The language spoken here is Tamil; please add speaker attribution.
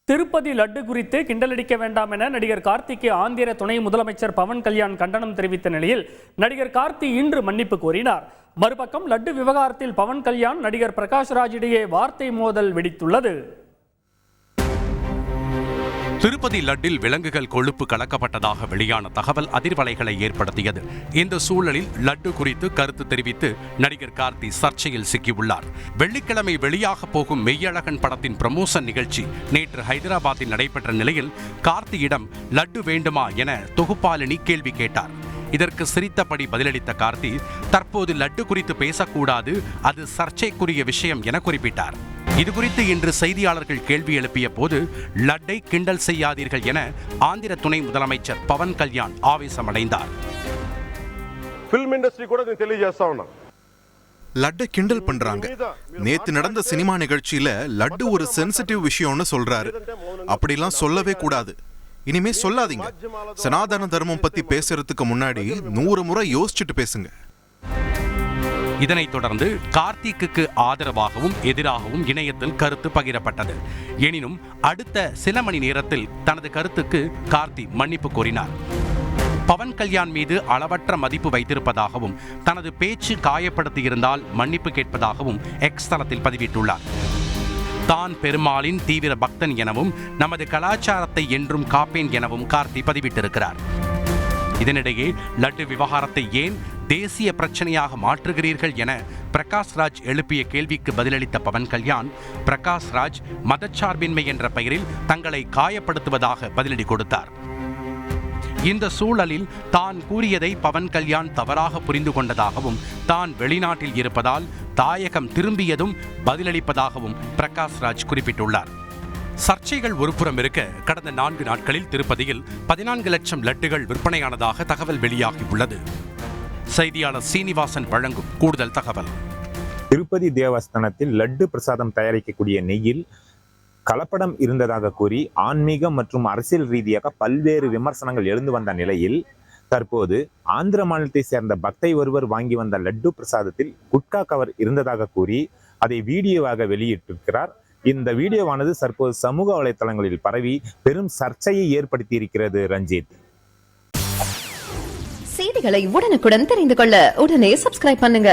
Speaker 1: திருப்பதி லட்டு குறித்து கிண்டலடிக்க வேண்டாம் என நடிகர் கார்த்திக்கு ஆந்திர துணை முதலமைச்சர் பவன் கல்யாண் கண்டனம் தெரிவித்த நிலையில் நடிகர் கார்த்தி இன்று மன்னிப்பு கோரினார். மறுபக்கம் லட்டு விவகாரத்தில் பவன் கல்யாண் நடிகர் பிரகாஷ்ராஜ் இடையே வார்த்தை மோதல் வெடித்துள்ளது.
Speaker 2: திருப்பதி லட்டில் விலங்குகள் கொழுப்பு கலக்கப்பட்டதாக வெளியான தகவல் அதிர்வலைகளை ஏற்படுத்தியது. இந்த சூழலில் லட்டு குறித்து கருத்து தெரிவித்து நடிகர் கார்த்தி சர்ச்சையில் சிக்கியுள்ளார். வெள்ளிக்கிழமை வெளியாக போகும் மெய்யழகன் படத்தின் ப்ரமோஷன் நிகழ்ச்சி நேற்று ஹைதராபாத்தில் நடைபெற்ற நிலையில் கார்த்தியிடம் லட்டு வேண்டுமா என தொகுப்பாளினி கேள்வி கேட்டார். இதற்கு சிரித்தபடி பதிலளித்த கார்த்தி, தற்போது லட்டு குறித்து பேசக்கூடாது, அது சர்ச்சைக்குரிய விஷயம் என குறிப்பிட்டார். இதுகுறித்து இன்று செய்தியாளர்கள் கேள்வி எழுப்பிய போது லட்டை கிண்டல் செய்யாதீர்கள் என ஆந்திர துணை முதலமைச்சர் பவன் கல்யாண் ஆவேசமடைந்தார்.
Speaker 3: லட்டை கிண்டல் பண்றாங்க. நேத்து நடந்த சினிமா நிகழ்ச்சியில லட்டு ஒரு சென்சிட்டிவ் விஷயம்னு சொல்றாரு. அப்படிலாம் சொல்லவே கூடாது. இனிமே சொல்லாதீங்க. சனாதன தர்மம் பத்தி பேசுறதுக்கு முன்னாடி 100 முறை யோசிச்சுட்டு பேசுங்க.
Speaker 2: இதனைத் தொடர்ந்து கார்த்திக்கு ஆதரவாகவும் எதிராகவும் இணையத்தில் கருத்து பகிரப்பட்டது. எனினும் அடுத்த சில மணி நேரத்தில் தனது கருத்துக்கு கார்த்தி மன்னிப்பு கோரினார். பவன் கல்யாண் மீது அளவற்ற மதிப்பு வைத்திருப்பதாகவும் தனது பேச்சு காயப்படுத்தியிருந்தால் மன்னிப்பு கேட்பதாகவும் எக்ஸ் தளத்தில் பதிவிட்டுள்ளார். தான் பெருமாளின் தீவிர பக்தன் எனவும் நமது கலாச்சாரத்தை என்றும் காப்பேன் எனவும் கார்த்தி பதிவிட்டிருக்கிறார். இதனிடையே லட்டு விவகாரத்தை ஏன் தேசிய பிரச்சனையாக மாற்றுகிறீர்கள் என பிரகாஷ்ராஜ் எழுப்பிய கேள்விக்கு பதிலளித்த பவன் கல்யாண், பிரகாஷ்ராஜ் மதச்சார்பின்மை என்ற பெயரில் தங்களை காயப்படுத்துவதாக பதிலடி கொடுத்தார். இந்த சூழலில் தான் கூறியதை பவன் கல்யாண் தவறாக புரிந்து கொண்டதாகவும் தான் வெளிநாட்டில் இருப்பதால் தாயகம் திரும்பியதும் பதிலளிப்பதாகவும் பிரகாஷ்ராஜ் குறிப்பிட்டுள்ளார். சர்ச்சைகள் ஒருபுறம் இருக்க, கடந்த 4 நாட்களில் திருப்பதியில் 14 லட்சம் லட்டுகள் விற்பனையானதாக தகவல் வெளியாகியுள்ளது. செய்தியாளர் சீனிவாசன் வழங்கும் கூடுதல் தகவல்.
Speaker 4: திருப்பதி தேவஸ்தானத்தில் லட்டு பிரசாதம் தயாரிக்கக்கூடிய நெய்யில் கலப்படம் இருந்ததாக கூறி ஆன்மீகம் மற்றும் அரசியல் ரீதியாக பல்வேறு விமர்சனங்கள் எழுந்து வந்த நிலையில் தற்போது ஆந்திர மாநிலத்தை சேர்ந்த பக்தை ஒருவர் வாங்கி வந்த லட்டு பிரசாதத்தில் குட்கா கவர் இருந்ததாக கூறி அதை வீடியோவாக வெளியிட்டிருக்கிறார். இந்த வீடியோவானது தற்போது சமூக வலைதளங்களில் பரவி பெரும் சர்ச்சையை ஏற்படுத்தி இருக்கிறது. ரஞ்சித்,
Speaker 5: செய்திகளை உடனுக்குடன் தெரிந்து கொள்ள உடனே சப்ஸ்கிரைப் பண்ணுங்க.